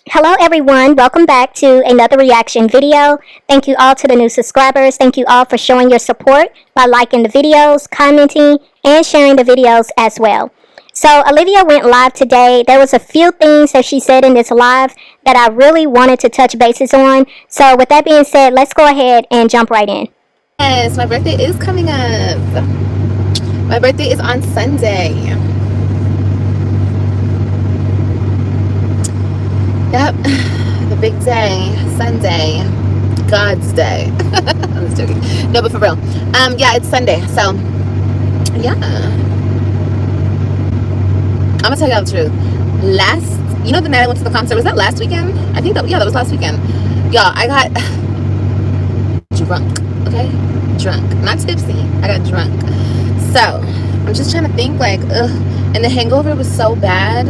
Hello everyone, welcome back to another reaction video. Thank you all to the new subscribers. Thank you all for showing your support by liking the videos, commenting, and sharing the videos as well. So Olivia went live today. There was a few things that she said in this live that I really wanted to touch bases on. So with that being said, let's go ahead and jump right in. Yes, my birthday is coming up. My birthday is on Sunday. Yep, the big day, Sunday, God's day. I was joking. No, but for real. Yeah, it's Sunday. So, yeah. I'm gonna tell y'all the truth. The night I went to the concert, was that last weekend? I think that was last weekend. Y'all, I got drunk. Okay, drunk, not tipsy. I got drunk. So, I'm just trying to think, like, and the hangover was so bad.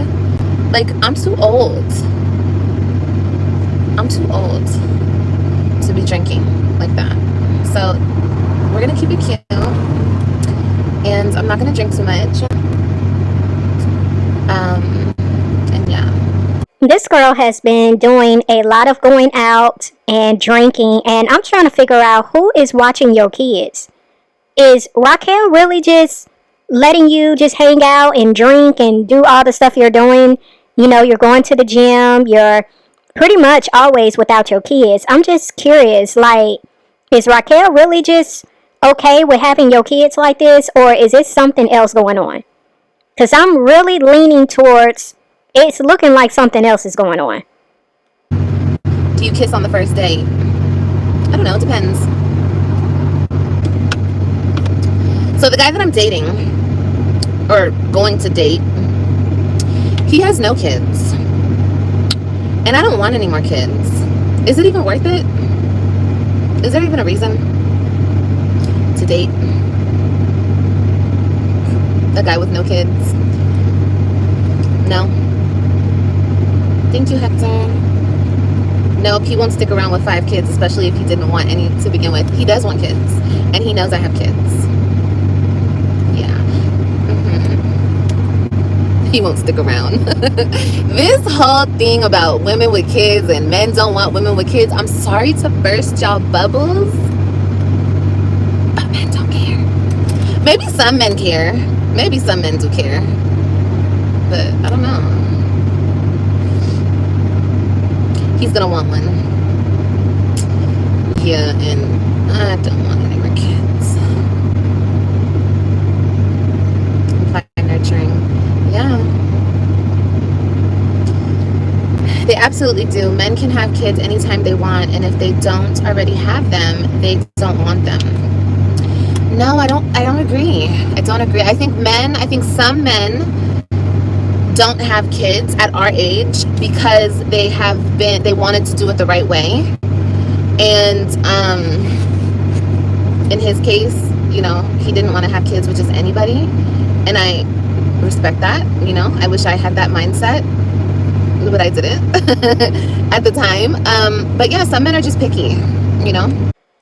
Like, I'm too old to be drinking like that. So we're gonna keep it cute, and I'm not gonna drink too much. And yeah. This girl has been doing a lot of going out and drinking, and I'm trying to figure out who is watching your kids. Is Raquel really just letting you just hang out and drink and do all the stuff you're doing? You know, you're going to the gym, you're pretty much always without your kids. I'm just curious, like, is Raquel really just okay with having your kids like this, or is it something else going on? Because I'm really leaning towards it's looking like something else is going on. Do you kiss on the first date? I don't know, it depends. So the guy that I'm dating, or going to date, he has no kids. And I don't want any more kids. Is it even worth it? Is there even a reason to date a guy with no kids? No. Thank you, Hector. Nope, he won't stick around with 5 kids, especially if he didn't want any to begin with. He does want kids, and he knows I have kids. Yeah. He won't stick around. This whole thing about women with kids and men don't want women with kids, I'm sorry to burst y'all bubbles, but men don't care. Maybe some men care. Maybe some men do care. But I don't know. He's gonna want one. Yeah, and I don't want any more kids. I'm nurturing. Yeah. They absolutely do. Men can have kids anytime they want, and if they don't already have them, they don't want them. No, I don't agree. I don't agree. I think some men don't have kids at our age because they wanted to do it the right way. And in his case, you know, he didn't want to have kids with just anybody, and I respect that. You know, I wish I had that mindset, but I didn't at the time. But yeah, some men are just picky, you know.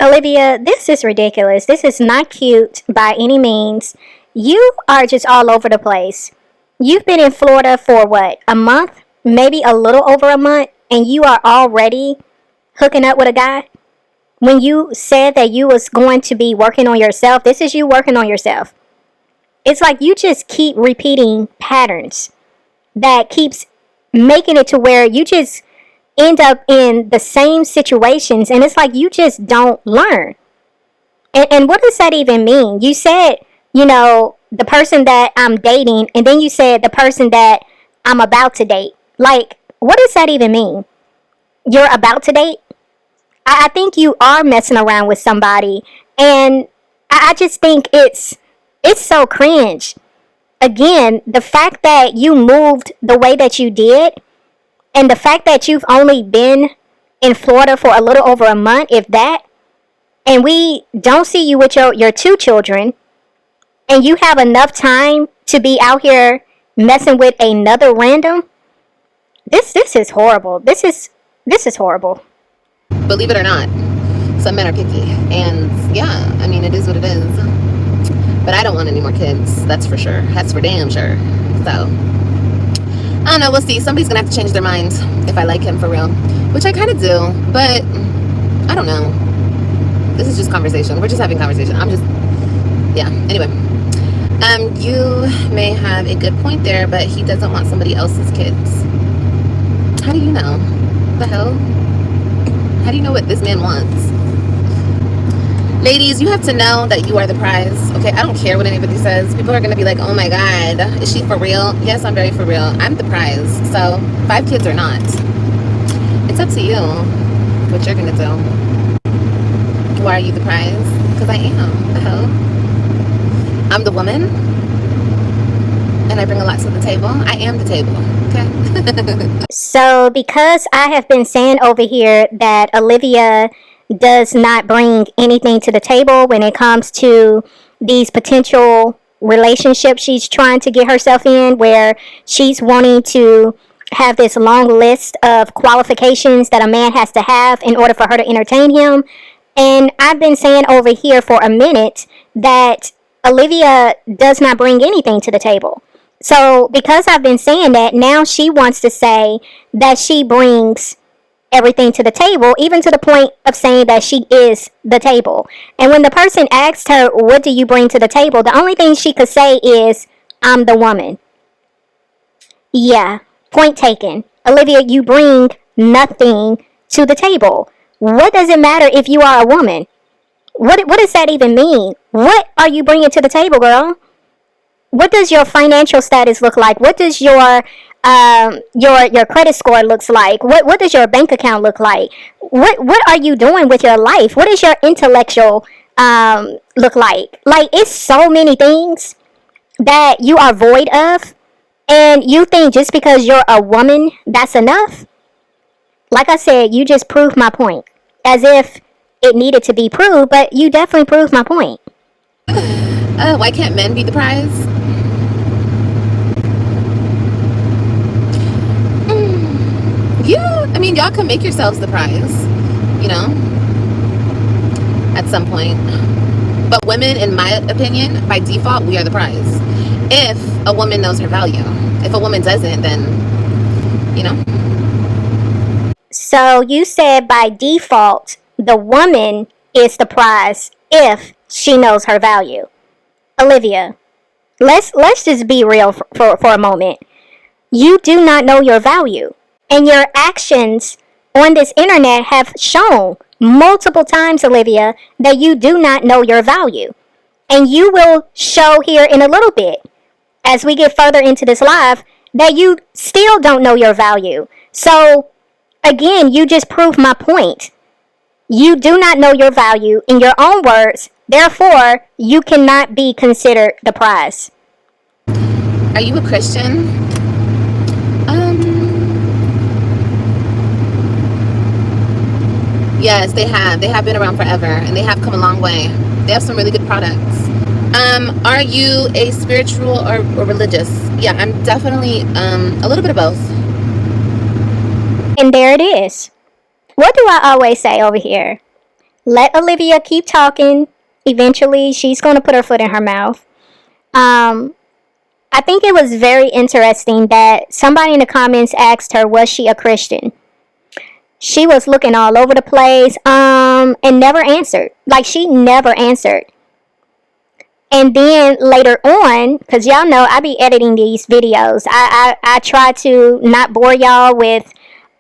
Olivia, this is ridiculous. This is not cute by any means. You are just all over the place. You've been in Florida for what, a month? Maybe a little over a month, and you are already hooking up with a guy? When you said that you was going to be working on yourself, this is you working on yourself. It's like you just keep repeating patterns that keeps making it to where you just end up in the same situations, and it's like you just don't learn. And what does that even mean? You said, you know, the person that I'm dating, and then you said the person that I'm about to date. Like, what does that even mean? You're about to date? I think you are messing around with somebody, and I just think it's so cringe. Again, the fact that you moved the way that you did, and the fact that you've only been in Florida for a little over a month, if that, and we don't see you with your 2 children, and you have enough time to be out here messing with another random. This is horrible. This is horrible. Believe it or not, some men are picky, and yeah, I mean, it is what it is. But I don't want any more kids, that's for sure. That's for damn sure. So I don't know, we'll see. Somebody's gonna have to change their mind if I like him for real, which I kind of do, but I don't know. This is just conversation. We're just having conversation. Yeah. Anyway, you may have a good point there, but he doesn't want somebody else's kids. How do you know? The hell? How do you know what this man wants? Ladies, you have to know that you are the prize. Okay, I don't care what anybody says. People are gonna be like, oh my god, is she for real? Yes, I'm very for real. I'm the prize. So 5 kids or not, it's up to you what you're gonna do. Why are you the prize? Because I am. The hell? I'm the woman, and I bring a lot to the table. I am the table. Okay. So, because I have been saying over here that Olivia does not bring anything to the table when it comes to these potential relationships she's trying to get herself in, where she's wanting to have this long list of qualifications that a man has to have in order for her to entertain him. And I've been saying over here for a minute that Olivia does not bring anything to the table. So because I've been saying that, now she wants to say that she brings everything to the table, even to the point of saying that she is the table. And when the person asked her, what do you bring to the table? The only thing she could say is, I'm the woman. Yeah, point taken. Olivia, you bring nothing to the table. What does it matter if you are a woman? What does that even mean? What are you bringing to the table, girl? What does your financial status look like? What does your credit score looks like? What does your bank account look like? What are you doing with your life? What does your intellectual look like? Like, it's so many things that you are void of, and you think just because you're a woman that's enough. Like I said, you just proved my point, as if it needed to be proved, but you definitely proved my point. Why can't men be the prize? Yeah, I mean, y'all can make yourselves the prize, you know, at some point. But women, in my opinion, by default, we are the prize. If a woman knows her value. If a woman doesn't, then, you know. So you said by default, the woman is the prize if she knows her value. Olivia, let's just be real for a moment. You do not know your value. And your actions on this internet have shown multiple times, Olivia, that you do not know your value. And you will show here in a little bit, as we get further into this live, that you still don't know your value. So, again, you just proved my point. You do not know your value in your own words. Therefore, you cannot be considered the prize. Are you a Christian? Yes, they have. They have been around forever, and they have come a long way. They have some really good products. Are you a spiritual or religious? Yeah, I'm definitely a little bit of both. And there it is. What do I always say over here? Let Olivia keep talking. Eventually, she's going to put her foot in her mouth. I think it was very interesting that somebody in the comments asked her, was she a Christian? She was looking all over the place, and never answered. Like, she never answered. And then later on, because y'all know I be editing these videos, I try to not bore y'all with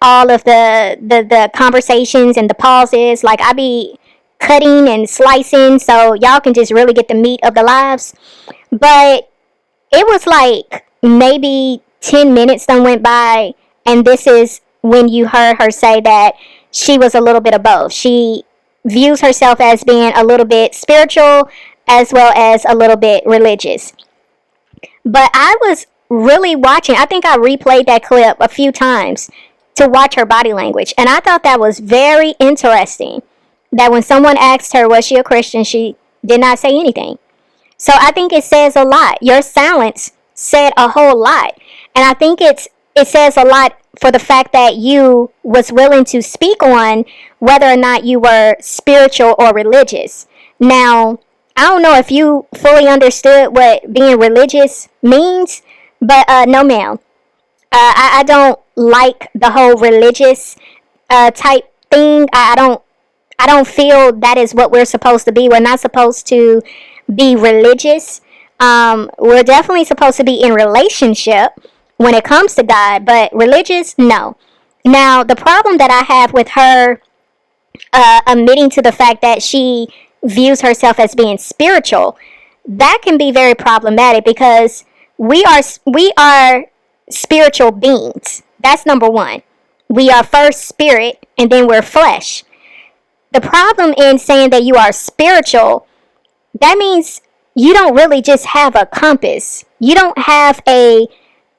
all of the conversations and the pauses. Like, I be cutting and slicing so y'all can just really get the meat of the lives. But it was like maybe 10 minutes done went by, and this is when you heard her say that she was a little bit of both. She views herself as being a little bit spiritual as well as a little bit religious. But I was really watching. I think I replayed that clip a few times to watch her body language. And I thought that was very interesting, that when someone asked her, was she a Christian, she did not say anything. So I think it says a lot. Your silence said a whole lot. And I think it says a lot for the fact that you was willing to speak on whether or not you were spiritual or religious. Now, I don't know if you fully understood what being religious means, but no, ma'am. I don't like the whole religious type thing. I don't feel that is what we're supposed to be. We're not supposed to be religious. We're definitely supposed to be in relationship when it comes to God, but religious, no. Now, the problem that I have with her admitting to the fact that she views herself as being spiritual, that can be very problematic because we are spiritual beings. That's number one. We are first spirit and then we're flesh. The problem in saying that you are spiritual, that means you don't really just have a compass. You don't have a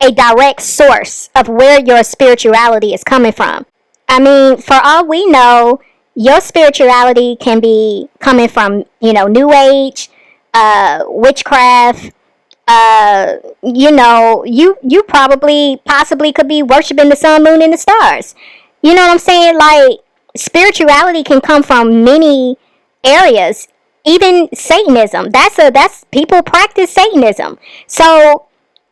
direct source of where your spirituality is coming from. I mean, for all we know, your spirituality can be coming from, New Age, witchcraft. You probably possibly could be worshiping the sun, moon, and the stars. You know what I'm saying? Like, spirituality can come from many areas. Even Satanism. That's people practice Satanism. So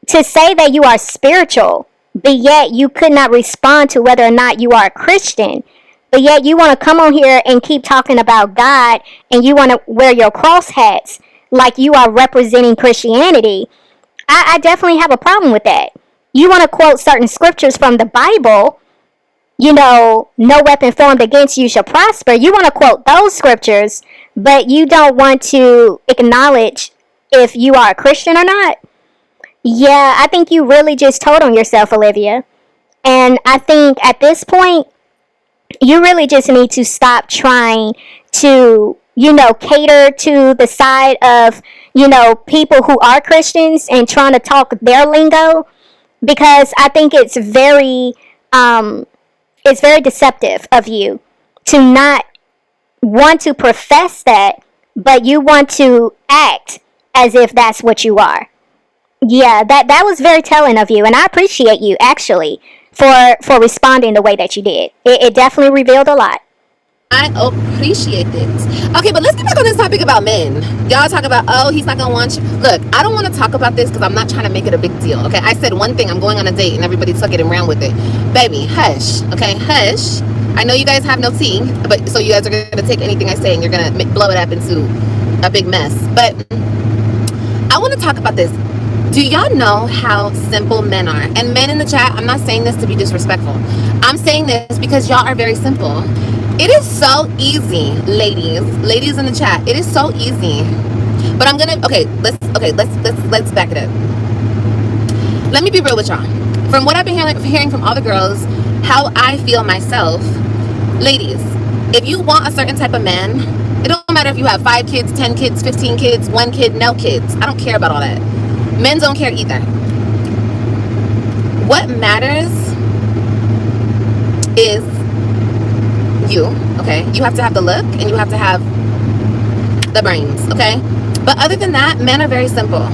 to say that you are spiritual, but yet you could not respond to whether or not you are a Christian, but yet you want to come on here and keep talking about God and you want to wear your cross hats like you are representing Christianity, I definitely have a problem with that. You want to quote certain scriptures from the Bible, no weapon formed against you shall prosper. You want to quote those scriptures, but you don't want to acknowledge if you are a Christian or not. Yeah, I think you really just told on yourself, Olivia. And I think at this point, you really just need to stop trying to, cater to the side of, people who are Christians and trying to talk their lingo, because I think it's very deceptive of you to not want to profess that, but you want to act as if that's what you are. Yeah, that was very telling of you, and I appreciate you actually for responding the way that you did. It definitely revealed a lot. I appreciate it. Okay, but let's get back on this topic about men. Y'all talk about, oh, he's not gonna want you. Look, I don't want to talk about this because I'm not trying to make it a big deal. Okay, I said one thing, I'm going on a date, and everybody took it and ran with it. Baby, hush. Okay, hush. I know you guys have no tea, but so you guys are gonna take anything I say and you're gonna blow it up into a big mess. But I want to talk about this. Do y'all know how simple men are? And men in the chat, I'm not saying this to be disrespectful. I'm saying this because y'all are very simple. It is so easy, ladies in the chat. It is so easy. But I'm gonna let's back it up. Let me be real with y'all. From what I've been hearing from all the girls, how I feel myself, ladies, if you want a certain type of man, it don't matter if you have 5 kids, 10 kids, 15 kids, 1 kid, no kids. I don't care about all that. Men don't care either. What matters is you, okay? You have to have the look and you have to have the brains, okay? But other than that, men are very simple.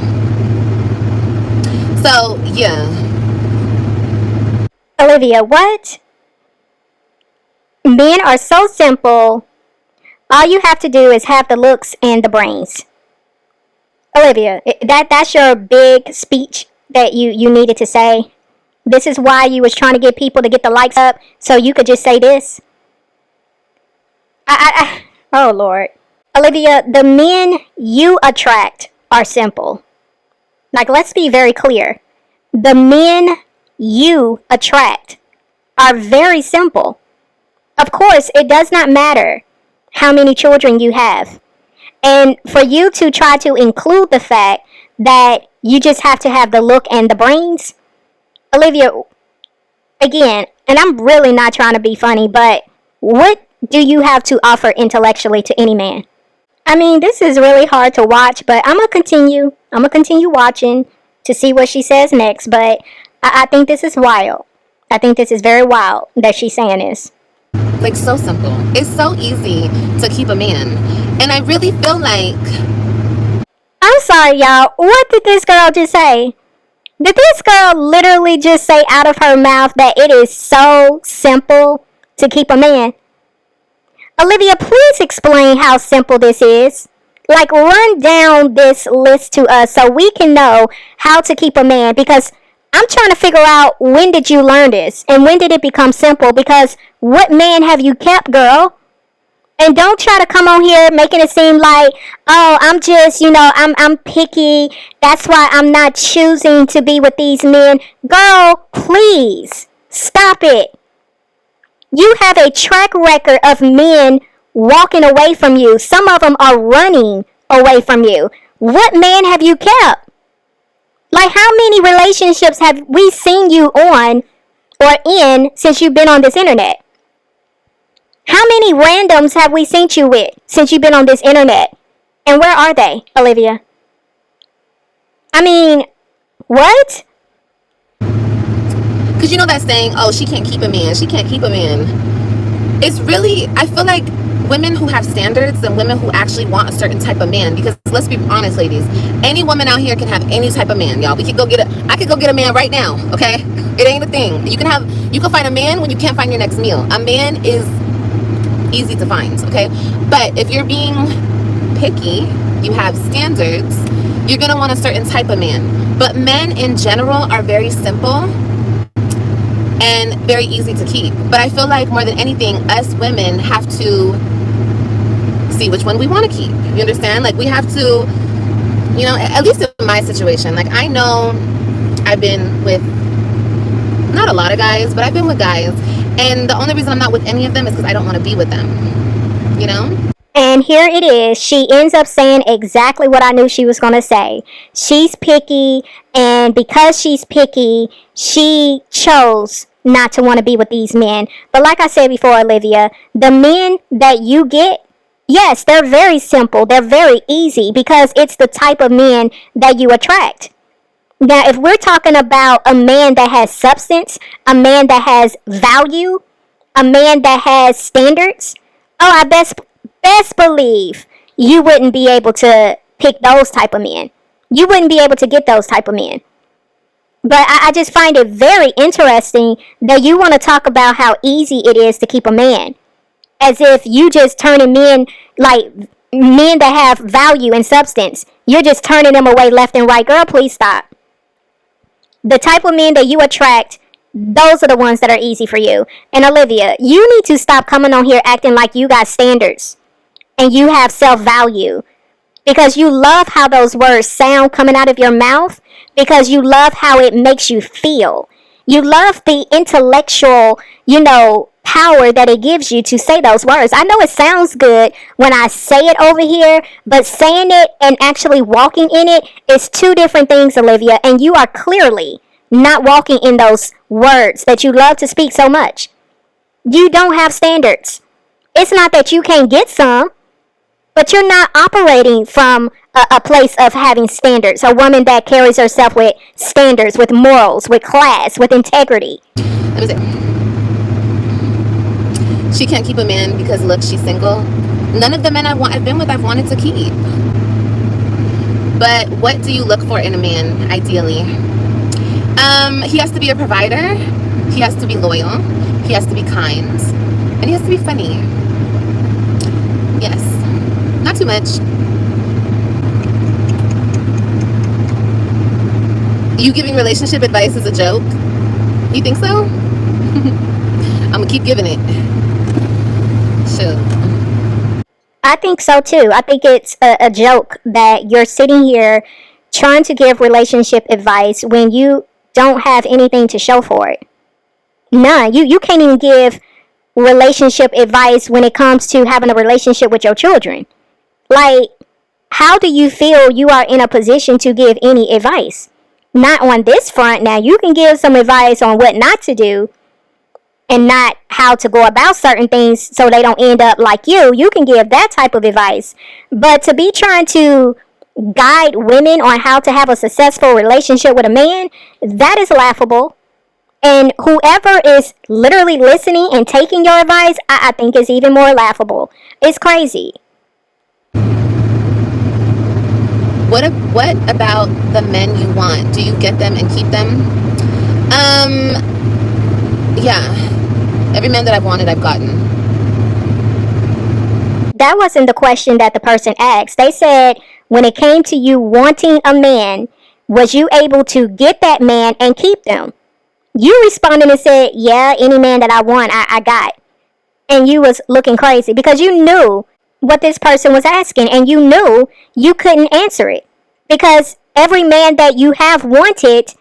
So, yeah. Olivia, what? Men are so simple. All you have to do is have the looks and the brains. Olivia, that's your big speech that you needed to say. This is why you was trying to get people to get the likes up so you could just say this. Oh Lord. Olivia, the men you attract are simple. Like, let's be very clear. The men you attract are very simple. Of course, it does not matter how many children you have. And for you to try to include the fact that you just have to have the look and the brains, Olivia, again, and I'm really not trying to be funny, but what do you have to offer intellectually to any man? I mean, this is really hard to watch, but I'm going to continue watching to see what she says next, but I think this is wild. I think this is very wild that she's saying this. Like, so simple. It's so easy to keep a man. And I really feel like... I'm sorry, y'all. What did this girl just say? Did this girl literally just say out of her mouth that it is so simple to keep a man? Olivia, please explain how simple this is. Like, run down this list to us so we can know how to keep a man, because I'm trying to figure out, when did you learn this? And when did it become simple? Because what man have you kept, girl? And don't try to come on here making it seem like, oh, I'm just, I'm picky. That's why I'm not choosing to be with these men. Girl, please stop it. You have a track record of men walking away from you. Some of them are running away from you. What man have you kept? Like, how many relationships have we seen you on or in since you've been on this internet? How many randoms have we seen you with since you've been on this internet? And where are they, Olivia? I mean, what? Because you know that saying, oh, she can't keep a man. She can't keep a man. It's really, I feel like women who have standards and women who actually want a certain type of man, because let's be honest, ladies, any woman out here can have any type of man, y'all. I could go get a man right now, okay? It ain't a thing. You can find a man when you can't find your next meal. A man is easy to find, okay? But if you're being picky, you have standards, you're gonna want a certain type of man. But men in general are very simple and very easy to keep. But I feel like more than anything, us women have to see which one we want to keep. You understand? Like, we have to, at least in my situation, like, I know I've been with not a lot of guys, but I've been with guys, and the only reason I'm not with any of them is because I don't want to be with them, And here it is. She ends up saying exactly what I knew she was going to say. She's picky, and because she's picky, she chose not to want to be with these men. But like I said before, Olivia, the men that you get, yes, they're very simple. They're very easy because it's the type of men that you attract. Now, if we're talking about a man that has substance, a man that has value, a man that has standards, oh, I best believe you wouldn't be able to pick those type of men. You wouldn't be able to get those type of men. But I just find it very interesting that you want to talk about how easy it is to keep a man. As if you just turning men, like men that have value and substance, you're just turning them away left and right. Girl, please stop. The type of men that you attract, those are the ones that are easy for you. And Olivia, you need to stop coming on here acting like you got standards and you have self-value, because you love how those words sound coming out of your mouth, because you love how it makes you feel. You love the intellectual, power that it gives you to say those words. I know it sounds good when I say it over here, but saying it and actually walking in it is two different things, Olivia, and you are clearly not walking in those words that you love to speak so much. You don't have standards. It's not that you can't get some, but you're not operating from a place of having standards. A woman that carries herself with standards, with morals, with class, with integrity. Let me say, she can't keep a man because, look, she's single. None of the men I've been with, I've wanted to keep. But what do you look for in a man, ideally? He has to be a provider. He has to be loyal. He has to be kind. And he has to be funny. Yes. Not too much. You giving relationship advice is a joke? You think so? I'm gonna keep giving it. Sure. I think so too. I think it's a joke that you're sitting here trying to give relationship advice when you don't have anything to show for it. None. You can't even give relationship advice when it comes to having a relationship with your children. Like, how do you feel you are in a position to give any advice? Not on this front. Now, you can give some advice on what not to do and not how to go about certain things so they don't end up like you. You can give that type of advice. But to be trying to guide women on how to have a successful relationship with a man, that is laughable. And whoever is literally listening and taking your advice, I think is even more laughable. It's crazy. What about the men you want? Do you get them and keep them? Yeah. Every man that I've wanted, I've gotten. That wasn't the question that the person asked. They said when it came to you wanting a man, Was you able to get that man and keep them? You responded and said, yeah, any man that I want, I got. And you was looking crazy because you knew what this person was asking and you knew you couldn't answer it. Because every man that you have wanted,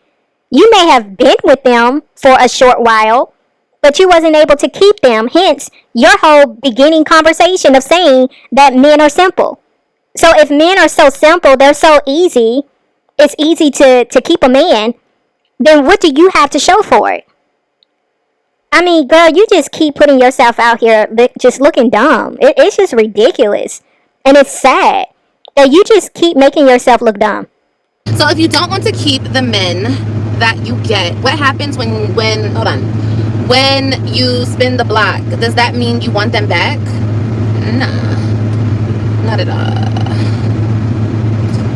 you may have been with them for a short while, but you wasn't able to keep them. Hence, your whole beginning conversation of saying that men are simple. So if men are so simple, they're so easy, it's easy to keep a man, then what do you have to show for it? I mean, girl, you just keep putting yourself out here just looking dumb. It's just ridiculous. And it's sad that you just keep making yourself look dumb. So if you don't want to keep the men that you get, what happens when you spin the block? Does that mean you want them back? Nah, not at all.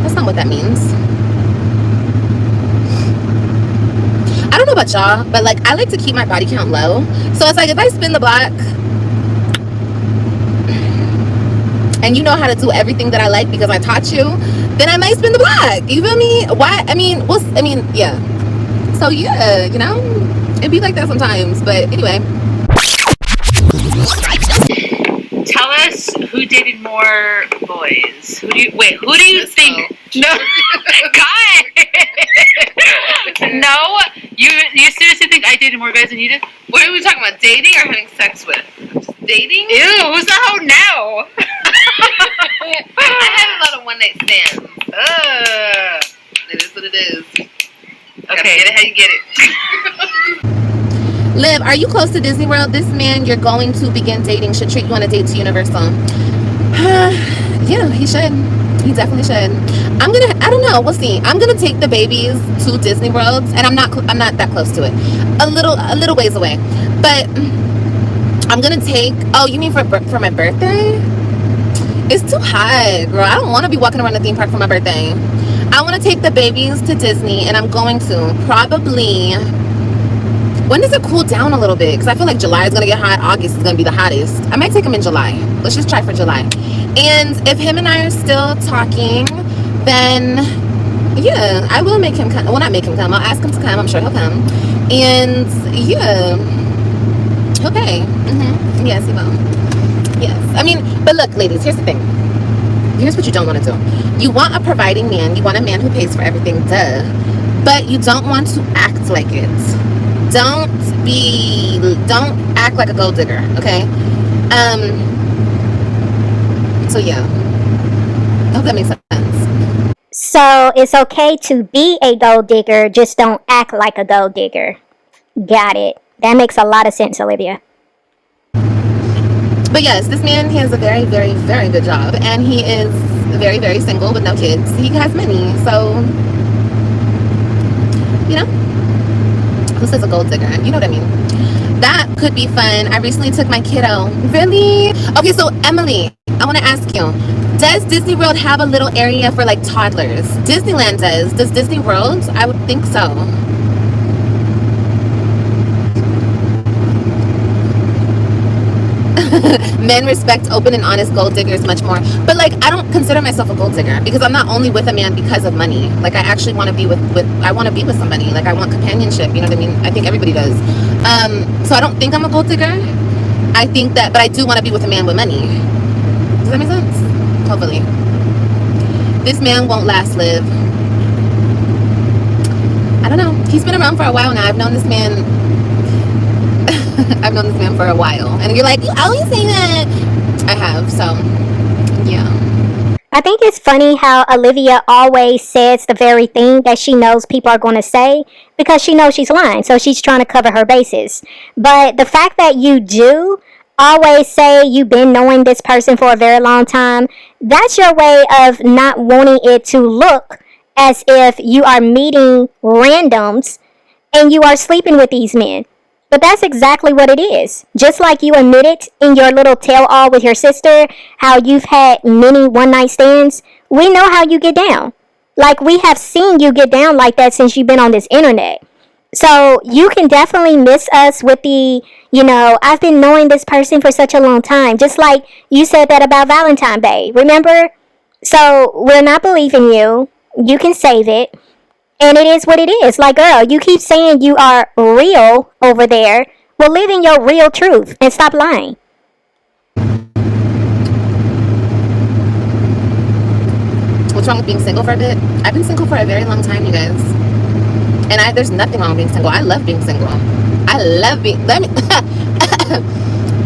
That's not what that means. I don't know about y'all, but like I like to keep my body count low. So it's like if I spin the block and you know how to do everything that I like because I taught you, then I might spin the block. You feel me? Why? Yeah. So yeah, you know, it'd be like that sometimes. But anyway. Tell us who dated more boys. Who do you think? No, God. No, you seriously think I dated more guys than you did? What are we talking about? Dating or having sex with? Just dating? Ew, who's the hoe now? I had a lot of one night stands. It is what it is. Okay. Get it how you get it. Liv, are you close to Disney World? This man you're going to begin dating should treat you on a date to Universal. Yeah, he should. He definitely should. I don't know, we'll see. I'm gonna take the babies to Disney World, and I'm not that close to it. A little ways away. But I'm gonna take, oh, you mean for my birthday? It's too hot, girl. I don't want to be walking around the theme park for my birthday. I want to take the babies to Disney, and I'm going to probably, when does it cool down a little bit? Because I feel like July is going to get hot. August is going to be the hottest. I might take him in July. Let's just try for July. And if him and I are still talking, then yeah, I will make him come. Well, not make him come. I'll ask him to come. I'm sure he'll come. And yeah, okay. Yes, he will. Yes. I mean, but look, ladies, here's the thing. Here's what you don't want to do. You want a providing man. You want a man who pays for everything, duh. But you don't want to act like it. Don't act like a gold digger, okay? So yeah. I hope that makes sense. So it's okay to be a gold digger, just don't act like a gold digger. Got it. That makes a lot of sense, Olivia. But yes, this man, he has a very, very, very good job. And he is very, very single with no kids. He has many. So, you know, who says a gold digger? You know what I mean? That could be fun. I recently took my kiddo. Really? Okay, so Emily, I want to ask you. Does Disney World have a little area for like toddlers? Disneyland does. Does Disney World? I would think so. Men respect open and honest gold diggers much more. But like, I don't consider myself a gold digger because I'm not only with a man because of money. Like, I actually want to be I want to be with somebody. Like, I want companionship. You know what I mean? I think everybody does. So I don't think I'm a gold digger. I think that, but I do want to be with a man with money. Does that make sense? Hopefully. This man won't last, Liv. I don't know. He's been around for a while now. I've known this man for a while. And you're like, you always say that. I have, so yeah. I think it's funny how Olivia always says the very thing that she knows people are going to say because she knows she's lying. So she's trying to cover her bases. But the fact that you do always say you've been knowing this person for a very long time, that's your way of not wanting it to look as if you are meeting randoms and you are sleeping with these men. But that's exactly what it is. Just like you admitted in your little tell-all with your sister how you've had many one-night stands, we know how you get down. Like, we have seen you get down like that since you've been on this internet. So you can definitely miss us with the, I've been knowing this person for such a long time. Just like you said that about Valentine's Day, remember? So we're not believing you. You can save it. And it is what it is. Like, girl, you keep saying you are real over there. Well, live in your real truth and stop lying. What's wrong with being single for a bit? I've been single for a very long time, you guys. And there's nothing wrong with being single. I love being single. I love being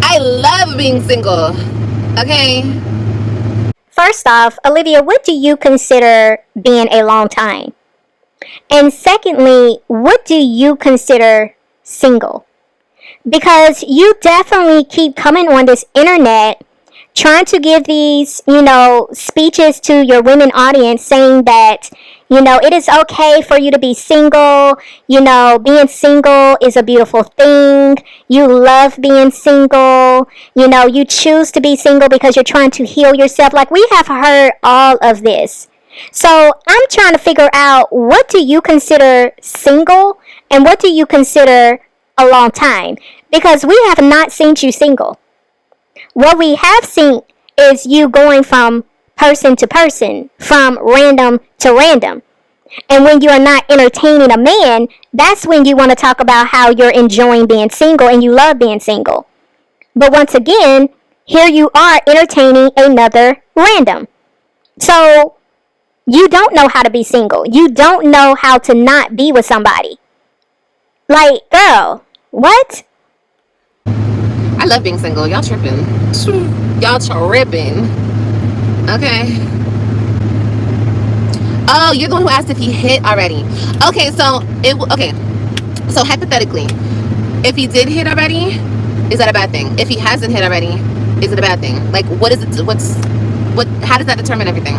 I love being single. Okay. First off, Olivia, what do you consider being a long time? And secondly, what do you consider single? Because you definitely keep coming on this internet trying to give these, speeches to your women audience saying that, it is okay for you to be single. Being single is a beautiful thing. You love being single. You choose to be single because you're trying to heal yourself. Like, we have heard all of this. So I'm trying to figure out, what do you consider single and what do you consider a long time? Because we have not seen you single. What we have seen is you going from person to person, from random to random. And when you are not entertaining a man, that's when you want to talk about how you're enjoying being single and you love being single. But once again, here you are entertaining another random. So you don't know how to be single. You don't know how to not be with somebody. Like, girl, what? I love being single. Y'all tripping. Y'all tripping. Okay. Oh, you're the one who asked if he hit already. Okay, so So hypothetically, if he did hit already, is that a bad thing? If he hasn't hit already, is it a bad thing? Like, what is it? How does that determine everything?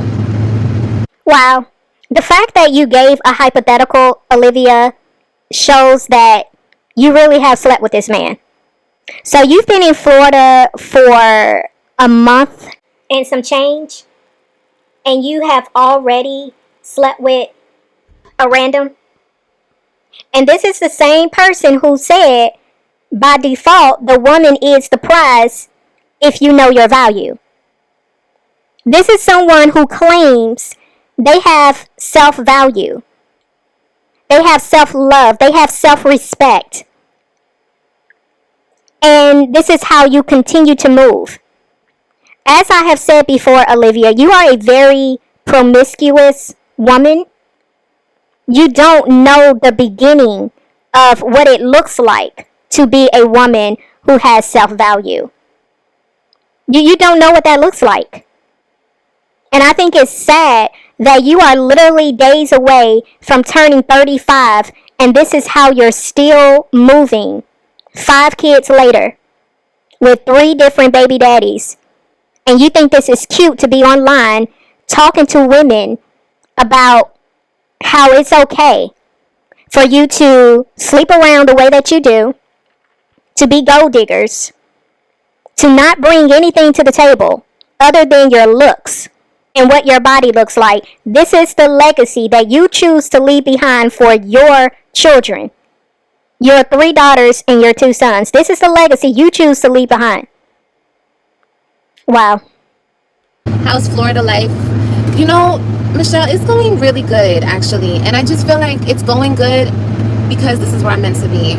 Wow. The fact that you gave a hypothetical, Olivia, shows that you really have slept with this man. So you've been in Florida for a month and some change, and you have already slept with a random. And this is the same person who said, by default, the woman is the prize if you know your value. This is someone who claims they have self-value. They have self-love. They have self-respect. And this is how you continue to move. As I have said before, Olivia, you are a very promiscuous woman. You don't know the beginning of what it looks like to be a woman who has self-value. You don't know what that looks like. And I think it's sad that you are literally days away from turning 35, and this is how you're still moving 5 kids later with 3 different baby daddies. And you think this is cute to be online talking to women about how it's okay for you to sleep around the way that you do, to be gold diggers, to not bring anything to the table other than your looks and what your body looks like. This is the legacy that you choose to leave behind for your children. Your 3 daughters and your 2 sons. This is the legacy you choose to leave behind. Wow. How's Florida life? Michelle, it's going really good, actually. And I just feel like it's going good because this is where I'm meant to be.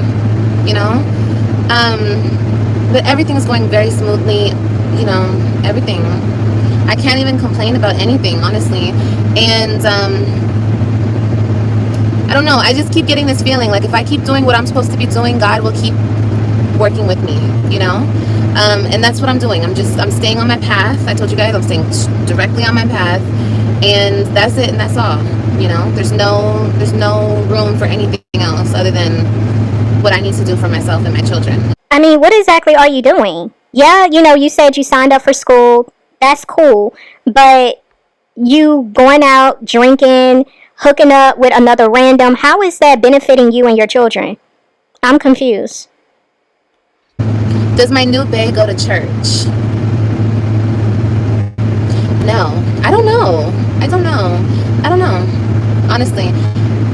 But everything is going very smoothly. Everything. I can't even complain about anything, honestly. And I don't know. I just keep getting this feeling like if I keep doing what I'm supposed to be doing, God will keep working with me, and that's what I'm doing. I'm staying on my path. I told you guys I'm staying directly on my path, and that's it, and that's all. There's no room for anything else other than what I need to do for myself and my children. I mean, what exactly are you doing? Yeah, you said you signed up for school. That's cool. But you going out, drinking, hooking up with another random, how is that benefiting you and your children? I'm confused. Does my new bae go to church? No. I don't know. Honestly,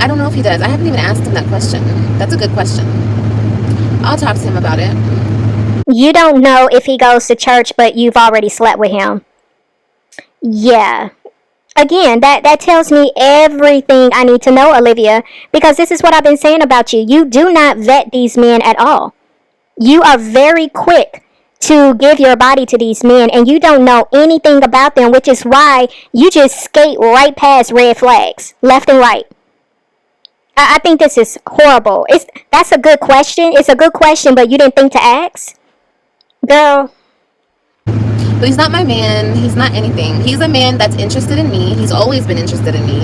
I don't know if he does. I haven't even asked him that question. That's a good question. I'll talk to him about it. You don't know if he goes to church, but you've already slept with him. Yeah. Again, that tells me everything I need to know, Olivia, because this is what I've been saying about you. You do not vet these men at all. You are very quick to give your body to these men and you don't know anything about them, which is why you just skate right past red flags, left and right. I think this is horrible. That's a good question. It's a good question, but you didn't think to ask? Girl. But he's not my man. He's not anything. He's a man that's interested in me. He's always been interested in me.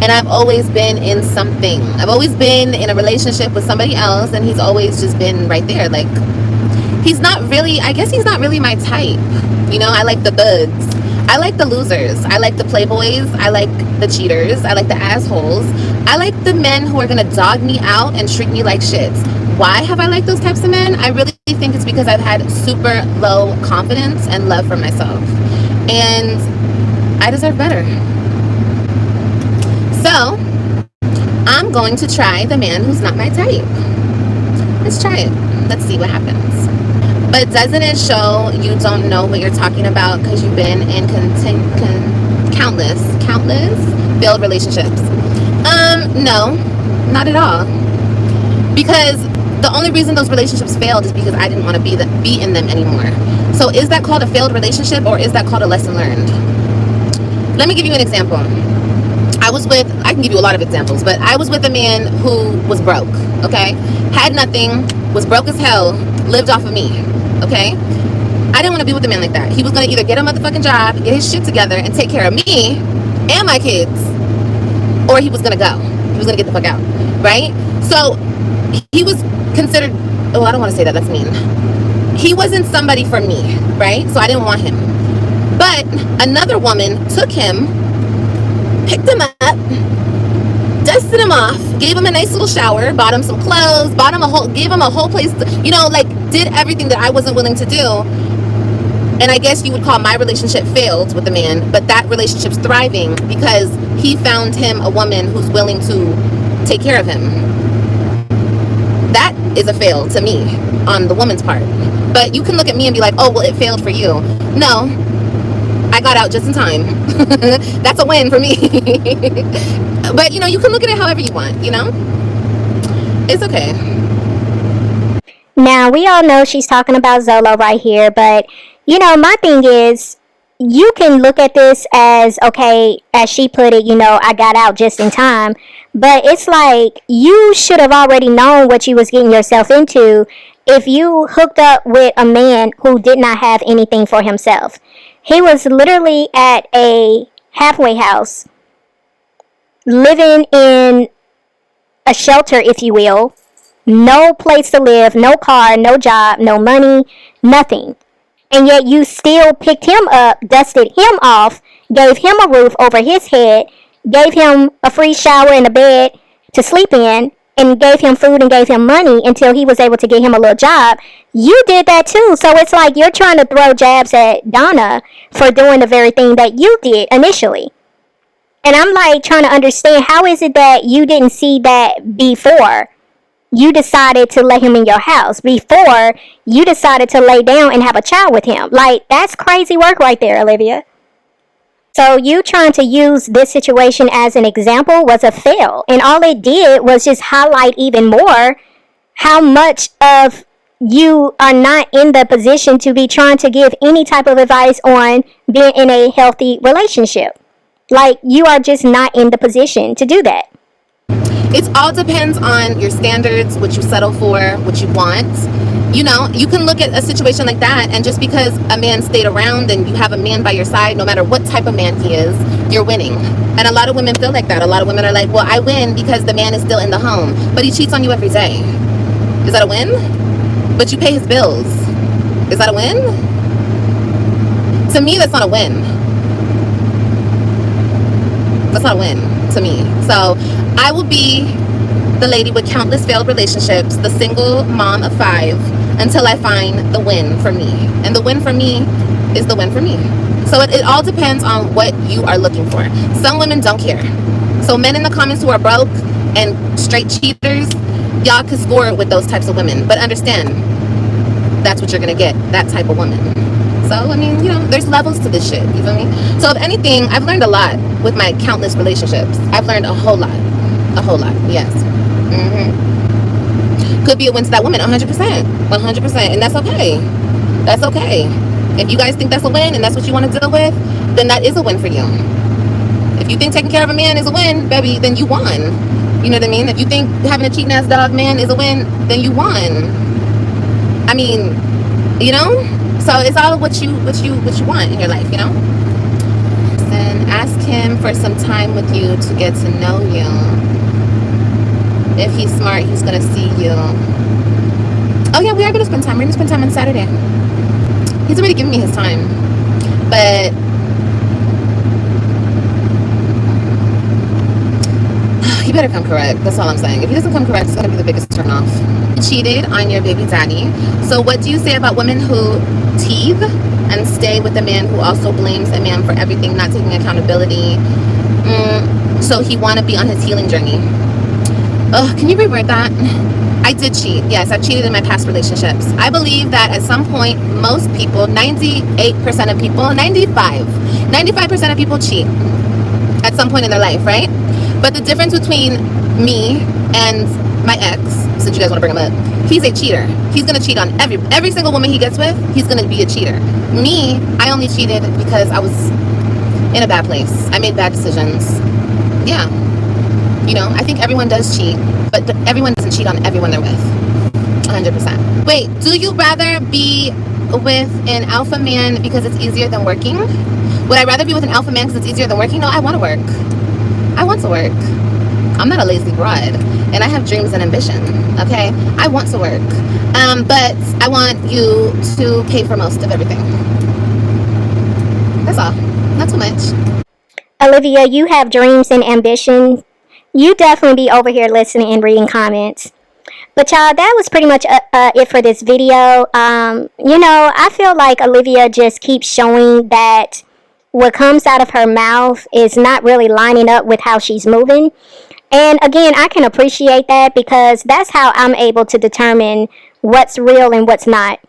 And I've always been in something. I've always been in a relationship with somebody else, and he's always just been right there. Like, he's not really, I guess he's not really my type. You know, I like the thugs. I like the losers. I like the playboys. I like the cheaters. I like the assholes. I like the men who are going to dog me out and treat me like shit. Why have I liked those types of men? I really think it's because I've had super low confidence and love for myself. And I deserve better. So, I'm going to try the man who's not my type. Let's try it. Let's see what happens. But doesn't it show you don't know what you're talking about because you've been in countless failed relationships? No, not at all. Because the only reason those relationships failed is because I didn't want to be in them anymore. So is that called a failed relationship or is that called a lesson learned? Let me give you an example. I can give you a lot of examples, but I was with a man who was broke, okay? Had nothing, was broke as hell, lived off of me, okay? I didn't want to be with a man like that. He was going to either get a motherfucking job, get his shit together, and take care of me and my kids, or he was going to go. He was going to get the fuck out, right? So he was considered, oh, I don't want to say that, that's mean. He wasn't somebody for me, right? So I didn't want him. But another woman took him, picked him up, dusted him off, gave him a nice little shower, bought him some clothes, gave him a whole place, like did everything that I wasn't willing to do. And I guess you would call my relationship failed with the man, but that relationship's thriving because he found him a woman who's willing to take care of him. That is a fail to me on the woman's part. But you can look at me and be like, oh, well, it failed for you. No, I got out just in time. That's a win for me. But, you can look at it however you want, It's okay. Now, we all know she's talking about Zolo right here, but, my thing is, you can look at this as, okay, as she put it, I got out just in time. But it's like, you should have already known what you was getting yourself into if you hooked up with a man who did not have anything for himself. He was literally at a halfway house, living in a shelter, if you will. No place to live, no car, no job, no money, nothing. And yet you still picked him up, dusted him off, gave him a roof over his head, gave him a free shower and a bed to sleep in, and gave him food and gave him money until he was able to get him a little job. You did that too. So it's like you're trying to throw jabs at Donna for doing the very thing that you did initially. And I'm like trying to understand, how is it that you didn't see that before you decided to let him in your house, before you decided to lay down and have a child with him? Like, that's crazy work right there, Olivia. So you trying to use this situation as an example was a fail. And all it did was just highlight even more how much of you are not in the position to be trying to give any type of advice on being in a healthy relationship. Like, you are just not in the position to do that. It all depends on your standards, what you settle for, what you want. You can look at a situation like that, and just because a man stayed around and you have a man by your side, no matter what type of man he is, you're winning. And a lot of women feel like that. A lot of women are like, well, I win because the man is still in the home, but he cheats on you every day. Is that a win? But you pay his bills. Is that a win? To me, that's not a win. That's not a win to me. So I will be the lady with countless failed relationships, the single mom of 5, until I find the win for me. And the win for me is the win for me. So it all depends on what you are looking for. Some women don't care. So men in the comments who are broke and straight cheaters, y'all can score with those types of women. But understand, that's what you're going to get, that type of woman. So, I mean, you know, there's levels to this shit. You feel me? So, if anything, I've learned a lot with my countless relationships. I've learned a whole lot. A whole lot. Yes. Could be a win to that woman, 100%. 100%. And that's okay. That's okay. If you guys think that's a win and that's what you want to deal with, then that is a win for you. If you think taking care of a man is a win, baby, then you won. You know what I mean? If you think having a cheating ass dog man is a win, then you won. I mean, you know? So it's all what you want in your life, you know? Then ask him for some time with you to get to know you. If he's smart, he's gonna see you. Oh yeah, we are gonna spend time. We're gonna spend time on Saturday. He's already given me his time, but he better come correct. That's all I'm saying. If he doesn't come correct, it's gonna be the biggest turn off. You cheated on your baby daddy. So what do you say about women who teeth and stay with a man who also blames a man for everything, not taking accountability? So he want to be on his healing journey. Oh, can you reword that? I did cheat. Yes, I've cheated in my past relationships. I believe that at some point, most people, 98% of people, 95% of people cheat at some point in their life, right? But the difference between me and my ex, since you guys want to bring him up, he's a cheater. He's going to cheat on every single woman he gets with. He's going to be a cheater. Me, I only cheated because I was in a bad place. I made bad decisions. Yeah. You know, I think everyone does cheat, but everyone doesn't cheat on everyone they're with. 100%. Wait, do you rather be with an alpha man because it's easier than working? Would I rather be with an alpha man because it's easier than working? No, I want to work. I want to work. I'm not a lazy broad, and I have dreams and ambition, okay? I want to work, but I want you to pay for most of everything. That's all. Not too much. Olivia, you have dreams and ambition. You definitely be over here listening and reading comments. But y'all, that was pretty much it for this video. You know, I feel like Olivia just keeps showing that what comes out of her mouth is not really lining up with how she's moving. And again, I can appreciate that because that's how I'm able to determine what's real and what's not.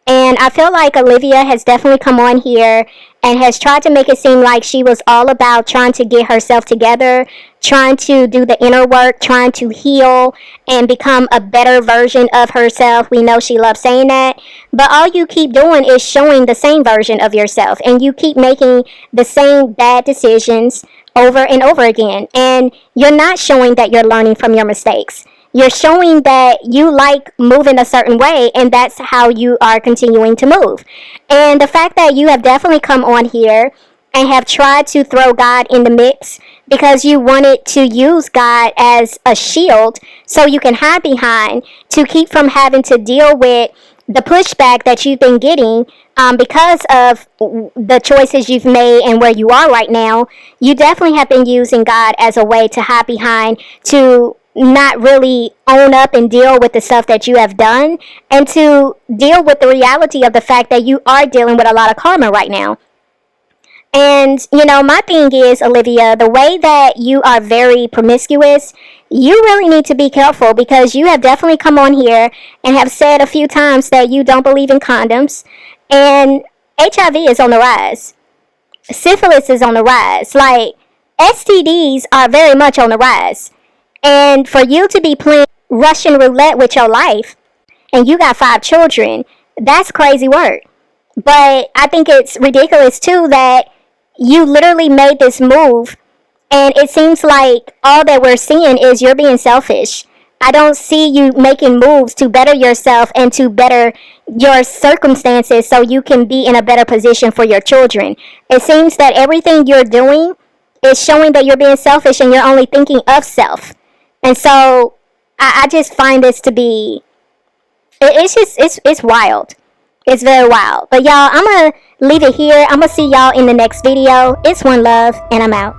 And I feel like Olivia has definitely come on here and has tried to make it seem like she was all about trying to get herself together, trying to do the inner work, trying to heal and become a better version of herself. We know she loves saying that. But all you keep doing is showing the same version of yourself. And you keep making the same bad decisions over and over again. And you're not showing that you're learning from your mistakes. You're showing that you like moving a certain way, and that's how you are continuing to move. And the fact that you have definitely come on here and have tried to throw God in the mix because you wanted to use God as a shield so you can hide behind to keep from having to deal with the pushback that you've been getting because of the choices you've made and where you are right now. You definitely have been using God as a way to hide behind, to not really own up and deal with the stuff that you have done, and to deal with the reality of the fact that you are dealing with a lot of karma right now. And, you know, my thing is, Olivia, the way that you are very promiscuous, you really need to be careful because you have definitely come on here and have said a few times that you don't believe in condoms. And HIV is on the rise. Syphilis is on the rise. Like, STDs are very much on the rise. And for you to be playing Russian roulette with your life, and you got 5 children, that's crazy work. But I think it's ridiculous, too, that you literally made this move, and it seems like all that we're seeing is you're being selfish. I don't see you making moves to better yourself and to better your circumstances so you can be in a better position for your children. It seems that everything you're doing is showing that you're being selfish and you're only thinking of self. And so I just find this to be, it's wild. It's very wild. But y'all, I'm going to leave it here. I'm going to see y'all in the next video. It's OneLove, and I'm out.